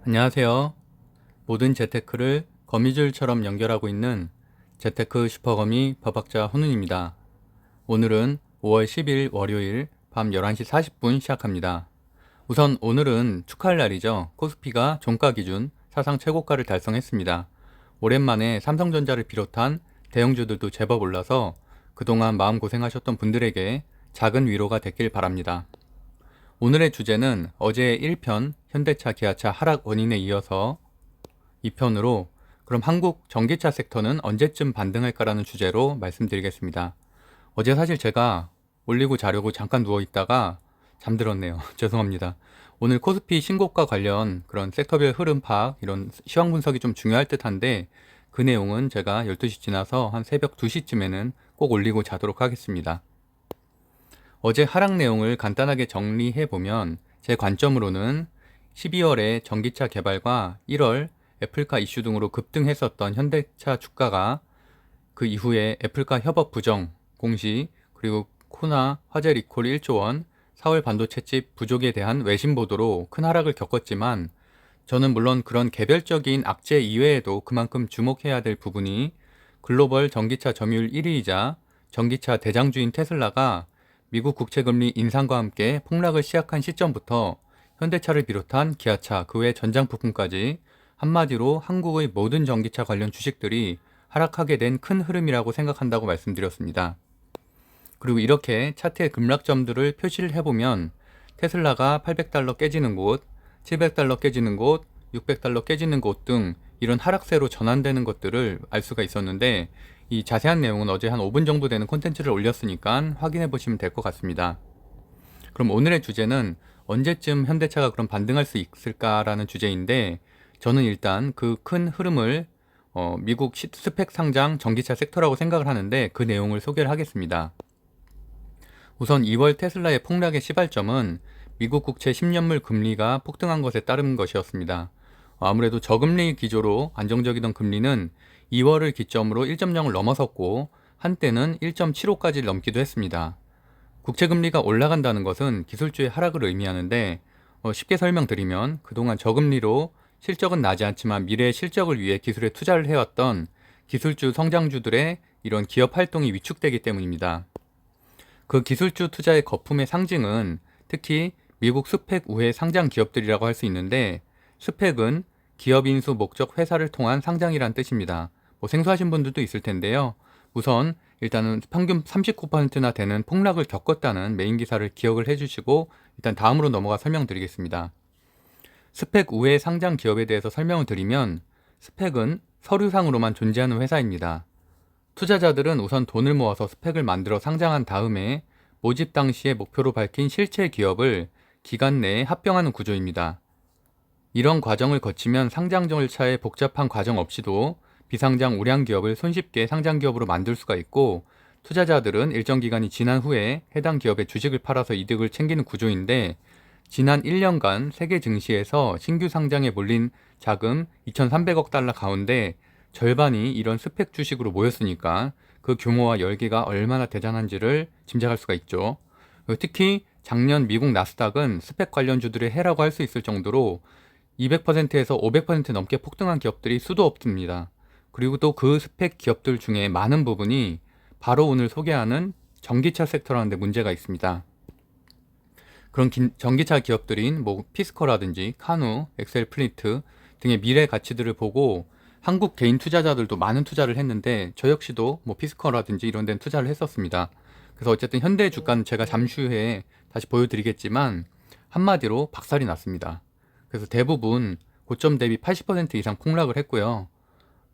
안녕하세요. 모든 재테크를 거미줄처럼 연결하고 있는 재테크 슈퍼거미 법학자 훈훈입니다. 오늘은 5월 10일 월요일 밤 11시 40분 시작합니다. 우선 오늘은 축하할 날이죠. 코스피가 종가 기준 사상 최고가를 달성했습니다. 오랜만에 삼성전자를 비롯한 대형주들도 제법 올라서 그동안 마음고생하셨던 분들에게 작은 위로가 됐길 바랍니다. 오늘의 주제는 어제의 1편 현대차 기아차 하락 원인에 이어서 2편으로 그럼 한국 전기차 섹터는 언제쯤 반등할까라는 주제로 말씀드리겠습니다. 어제 사실 제가 올리고 자려고 잠깐 누워있다가 잠들었네요. 죄송합니다. 오늘 코스피 신고가 관련 그런 섹터별 흐름 파악, 이런 시황 분석이 좀 중요할 듯한데 그 내용은 제가 12시 지나서 한 새벽 2시쯤에는 꼭 올리고 자도록 하겠습니다. 어제 하락 내용을 간단하게 정리해보면 제 관점으로는 12월에 전기차 개발과 1월 애플카 이슈 등으로 급등했었던 현대차 주가가 그 이후에 애플카 협업 부정 공시, 그리고 코나 화재 리콜 1조 원, 4월 반도체 칩 부족에 대한 외신 보도로 큰 하락을 겪었지만 저는 물론 그런 개별적인 악재 이외에도 그만큼 주목해야 될 부분이 글로벌 전기차 점유율 1위이자 전기차 대장주인 테슬라가 미국 국채금리 인상과 함께 폭락을 시작한 시점부터 현대차를 비롯한 기아차, 그 외 전장 부품까지 한마디로 한국의 모든 전기차 관련 주식들이 하락하게 된 큰 흐름이라고 생각한다고 말씀드렸습니다. 그리고 이렇게 차트의 급락점들을 표시를 해보면 테슬라가 800달러 깨지는 곳, 700달러 깨지는 곳, 600달러 깨지는 곳 등 이런 하락세로 전환되는 것들을 알 수가 있었는데 이 자세한 내용은 어제 한 5분 정도 되는 콘텐츠를 올렸으니까 확인해 보시면 될 것 같습니다. 그럼 오늘의 주제는 언제쯤 현대차가 그럼 반등할 수 있을까라는 주제인데 저는 일단 그 큰 흐름을 미국 스펙 상장 전기차 섹터라고 생각을 하는데 그 내용을 소개를 하겠습니다. 우선 2월 테슬라의 폭락의 시발점은 미국 국채 10년물 금리가 폭등한 것에 따른 것이었습니다. 아무래도 저금리 기조로 안정적이던 금리는 2월을 기점으로 1.0을 넘어섰고 한때는 1.75까지 넘기도 했습니다. 국채금리가 올라간다는 것은 기술주의 하락을 의미하는데 쉽게 설명드리면 그동안 저금리로 실적은 나지 않지만 미래의 실적을 위해 기술에 투자를 해왔던 기술주 성장주들의 이런 기업 활동이 위축되기 때문입니다. 그 기술주 투자의 거품의 상징은 특히 미국 스펙 우회 상장 기업들이라고 할 수 있는데 스펙은 기업 인수 목적 회사를 통한 상장이란 뜻입니다. 생소하신 분들도 있을 텐데요. 우선 일단은 평균 39%나 되는 폭락을 겪었다는 메인 기사를 기억을 해주시고 일단 다음으로 넘어가 설명드리겠습니다. 스펙 우회 상장 기업에 대해서 설명을 드리면 스펙은 서류상으로만 존재하는 회사입니다. 투자자들은 우선 돈을 모아서 스펙을 만들어 상장한 다음에 모집 당시에 목표로 밝힌 실체 기업을 기간 내에 합병하는 구조입니다. 이런 과정을 거치면 상장 절차의 복잡한 과정 없이도 비상장 우량 기업을 손쉽게 상장 기업으로 만들 수가 있고 투자자들은 일정 기간이 지난 후에 해당 기업의 주식을 팔아서 이득을 챙기는 구조인데 지난 1년간 세계 증시에서 신규 상장에 몰린 자금 2,300억 달러 가운데 절반이 이런 스펙 주식으로 모였으니까 그 규모와 열기가 얼마나 대단한지를 짐작할 수가 있죠. 특히 작년 미국 나스닥은 스펙 관련주들의 해라고 할 수 있을 정도로 200%에서 500% 넘게 폭등한 기업들이 수도 없습니다. 그리고 또 그 스펙 기업들 중에 많은 부분이 바로 오늘 소개하는 전기차 섹터라는 데 문제가 있습니다. 그런 전기차 기업들인 피스커라든지 카누, 엑셀플리트 등의 미래 가치들을 보고 한국 개인 투자자들도 많은 투자를 했는데 저 역시도 피스커라든지 이런 데는 투자를 했었습니다. 그래서 어쨌든 현대 주가는 제가 잠시 후에 다시 보여드리겠지만 한마디로 박살이 났습니다. 그래서 대부분 고점 대비 80% 이상 폭락을 했고요.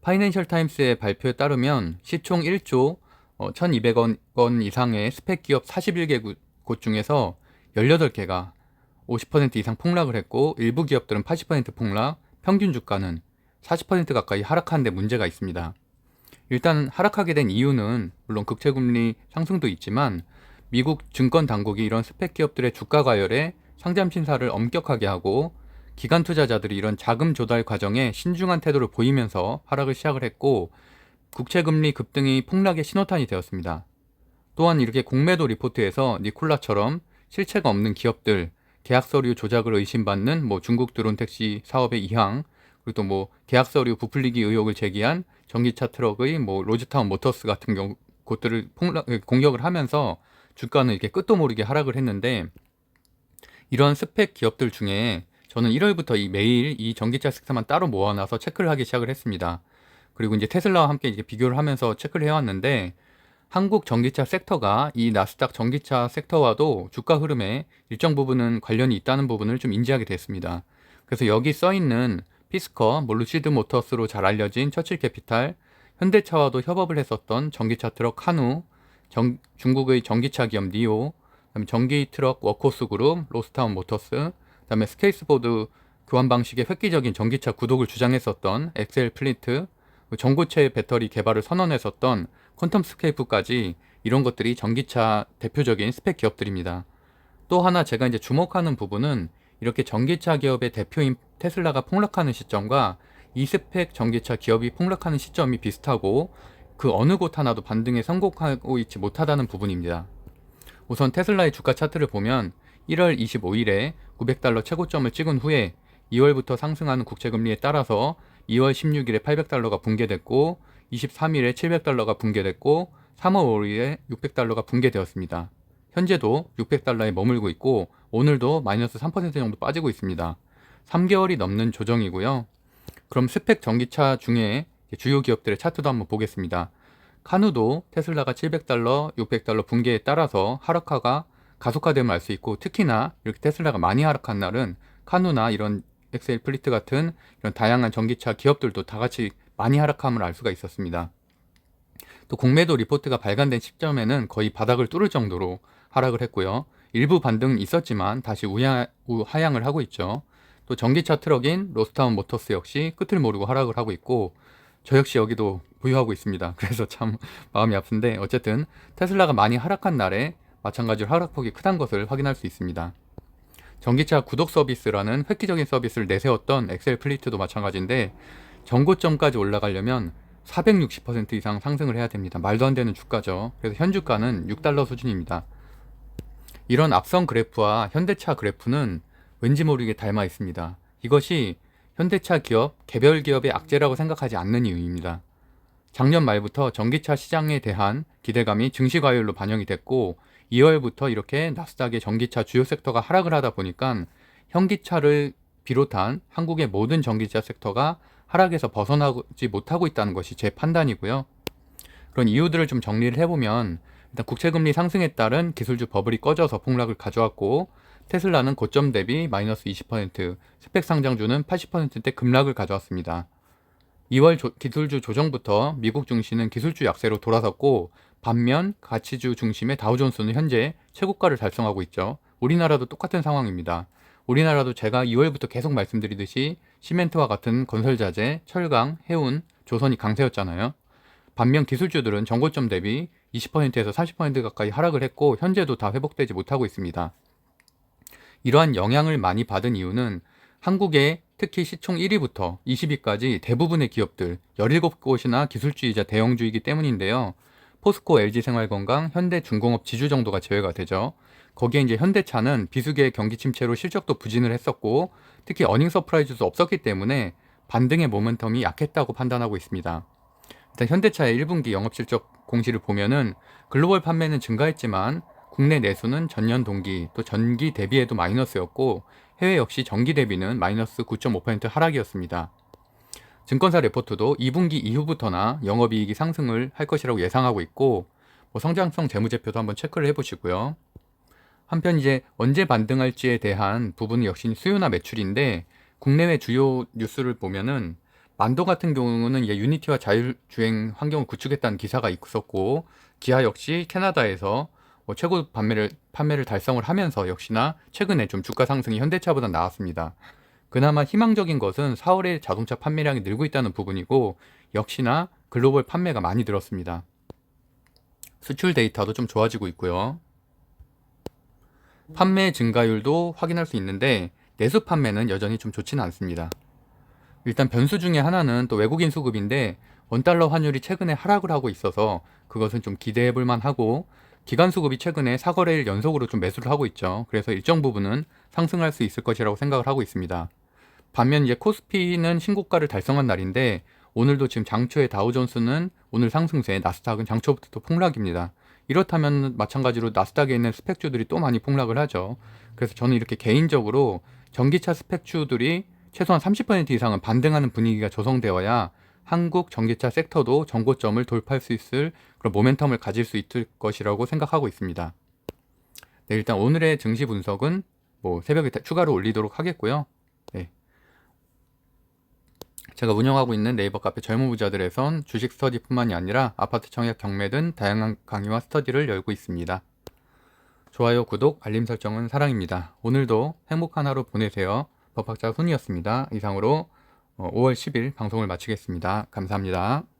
파이낸셜 타임스의 발표에 따르면 시총 1조 1200원 이상의 스펙 기업 41개 곳 중에서 18개가 50% 이상 폭락을 했고 일부 기업들은 80% 폭락, 평균 주가는 40% 가까이 하락하는 데 문제가 있습니다. 일단 하락하게 된 이유는 물론 국채금리 상승도 있지만 미국 증권 당국이 이런 스펙 기업들의 주가 과열에 상장 심사를 엄격하게 하고 기관 투자자들이 이런 자금 조달 과정에 신중한 태도를 보이면서 하락을 시작을 했고 국채금리 급등이 폭락의 신호탄이 되었습니다. 또한 이렇게 공매도 리포트에서 니콜라처럼 실체가 없는 기업들, 계약 서류 조작을 의심받는 뭐 중국 드론 택시 사업의 이항, 그리고 또 뭐 계약 서류 부풀리기 의혹을 제기한 전기차 트럭의 뭐 로즈타운 모터스 같은 경우 곳들을 공격을 하면서 주가는 이렇게 끝도 모르게 하락을 했는데, 이런 스펙 기업들 중에 저는 1월부터 매일 이 전기차 섹터만 따로 모아놔서 체크를 하기 시작을 했습니다. 그리고 이제 테슬라와 함께 이제 비교를 하면서 체크를 해왔는데, 한국 전기차 섹터가 이 나스닥 전기차 섹터와도 주가 흐름에 일정 부분은 관련이 있다는 부분을 좀 인지하게 됐습니다. 그래서 여기 써있는 피스커, 루시드 모터스로 잘 알려진 처칠 캐피탈, 현대차와도 협업을 했었던 전기차 트럭 카누, 중국의 전기차 기업 니오, 그다음에 전기 트럭 워크호스 그룹, 로스타운 모터스, 그다음에 스케이트보드 교환 방식의 획기적인 전기차 구독을 주장했었던 엑셀 플리트, 전고체 배터리 개발을 선언했었던 퀀텀 스케이프까지, 이런 것들이 전기차 대표적인 스펙 기업들입니다. 또 하나 제가 이제 주목하는 부분은, 이렇게 전기차 기업의 대표인 테슬라가 폭락하는 시점과 이 스펙 전기차 기업이 폭락하는 시점이 비슷하고, 그 어느 곳 하나도 반등에 성공하고 있지 못하다는 부분입니다. 우선 테슬라의 주가 차트를 보면 1월 25일에 900달러 최고점을 찍은 후에 2월부터 상승하는 국채금리에 따라서 2월 16일에 800달러가 붕괴됐고, 23일에 700달러가 붕괴됐고, 3월 5일에 600달러가 붕괴되었습니다. 현재도 600달러에 머물고 있고, 오늘도 마이너스 3% 정도 빠지고 있습니다. 3개월이 넘는 조정이고요. 그럼 스펙 전기차 중에 주요 기업들의 차트도 한번 보겠습니다. 카누도 테슬라가 700달러, 600달러 붕괴에 따라서 하락화가 가속화됨을 알 수 있고, 특히나 이렇게 테슬라가 많이 하락한 날은 카누나 이런 엑셀 플리트 같은 이런 다양한 전기차 기업들도 다 같이 많이 하락함을 알 수가 있었습니다. 또 공매도 리포트가 발간된 시점에는 거의 바닥을 뚫을 정도로 하락을 했고요. 일부 반등은 있었지만 다시 하향을 하고 있죠. 또 전기차 트럭인 로스타운 모터스 역시 끝을 모르고 하락을 하고 있고, 저 역시 여기도 보유하고 있습니다. 그래서 참 마음이 아픈데, 어쨌든 테슬라가 많이 하락한 날에 마찬가지로 하락폭이 크다는 것을 확인할 수 있습니다. 전기차 구독 서비스라는 획기적인 서비스를 내세웠던 엑셀 플리트도 마찬가지인데, 전고점까지 올라가려면 460% 이상 상승을 해야 됩니다. 말도 안 되는 주가죠. 그래서 현 주가는 6달러 수준입니다. 이런 앞선 그래프와 현대차 그래프는 왠지 모르게 닮아 있습니다. 이것이 현대차 기업, 개별 기업의 악재라고 생각하지 않는 이유입니다. 작년 말부터 전기차 시장에 대한 기대감이 증시 과열로 반영이 됐고, 2월부터 이렇게 나스닥의 전기차 주요 섹터가 하락을 하다 보니까 현기차를 비롯한 한국의 모든 전기차 섹터가 하락에서 벗어나지 못하고 있다는 것이 제 판단이고요. 그런 이유들을 좀 정리를 해보면, 일단 국채금리 상승에 따른 기술주 버블이 꺼져서 폭락을 가져왔고, 테슬라는 고점 대비 마이너스 20%, 스펙 상장주는 80%대 급락을 가져왔습니다. 2월 기술주 조정부터 미국 증시는 기술주 약세로 돌아섰고, 반면 가치주 중심의 다우존스는 현재 최고가를 달성하고 있죠. 우리나라도 똑같은 상황입니다. 우리나라도 제가 2월부터 계속 말씀드리듯이 시멘트와 같은 건설자재, 철강, 해운, 조선이 강세였잖아요. 반면 기술주들은 전고점 대비 20%에서 30% 가까이 하락을 했고, 현재도 다 회복되지 못하고 있습니다. 이러한 영향을 많이 받은 이유는 한국의 특히 시총 1위부터 20위까지 대부분의 기업들 17곳이나 기술주이자 대형주이기 때문인데요. 포스코, LG생활건강, 현대중공업, 지주 정도가 제외가 되죠. 거기에 이제 현대차는 비수기의 경기 침체로 실적도 부진을 했었고, 특히 어닝 서프라이즈도 없었기 때문에 반등의 모멘텀이 약했다고 판단하고 있습니다. 일단 현대차의 1분기 영업실적 공시를 보면은 글로벌 판매는 증가했지만 국내 내수는 전년 동기 또 전기 대비에도 마이너스였고, 해외 역시 전기 대비는 마이너스 9.5% 하락이었습니다. 증권사 레포트도 2분기 이후부터나 영업이익이 상승을 할 것이라고 예상하고 있고, 성장성 재무제표도 한번 체크를 해보시고요. 한편 이제 언제 반등할지에 대한 부분은 역시 수요나 매출인데, 국내외 주요 뉴스를 보면은 만도 같은 경우는 유니티와 자율주행 환경을 구축했다는 기사가 있었고, 기아 역시 캐나다에서 최고 판매를 달성을 하면서 역시나 최근에 좀 주가 상승이 현대차보다 나왔습니다. 그나마 희망적인 것은 4월에 자동차 판매량이 늘고 있다는 부분이고, 역시나 글로벌 판매가 많이 늘었습니다. 수출 데이터도 좀 좋아지고 있고요. 판매 증가율도 확인할 수 있는데, 내수 판매는 여전히 좀 좋지는 않습니다. 일단 변수 중에 하나는 또 외국인 수급인데, 원달러 환율이 최근에 하락을 하고 있어서 그것은 좀 기대해 볼 만하고, 기관 수급이 최근에 4거래일 연속으로 좀 매수를 하고 있죠. 그래서 일정 부분은 상승할 수 있을 것이라고 생각을 하고 있습니다. 반면 이제 코스피는 신고가를 달성한 날인데 오늘도 지금 장초에 다우존스는 오늘 상승세, 나스닥은 장초부터 또 폭락입니다. 이렇다면 마찬가지로 나스닥에 있는 스펙주들이 또 많이 폭락을 하죠. 그래서 저는 이렇게 개인적으로 전기차 스펙주들이 최소한 30% 이상은 반등하는 분위기가 조성되어야 한국 전기차 섹터도 정고점을 돌파할 수 있을 그런 모멘텀을 가질 수 있을 것이라고 생각하고 있습니다. 네, 일단 오늘의 증시 분석은 새벽에 추가로 올리도록 하겠고요. 네. 제가 운영하고 있는 네이버 카페 젊은 부자들에선 주식 스터디뿐만이 아니라 아파트 청약 경매 등 다양한 강의와 스터디를 열고 있습니다. 좋아요, 구독, 알림 설정은 사랑입니다. 오늘도 행복한 하루 보내세요. 법학자 훈이었습니다. 이상으로 5월 10일 방송을 마치겠습니다. 감사합니다.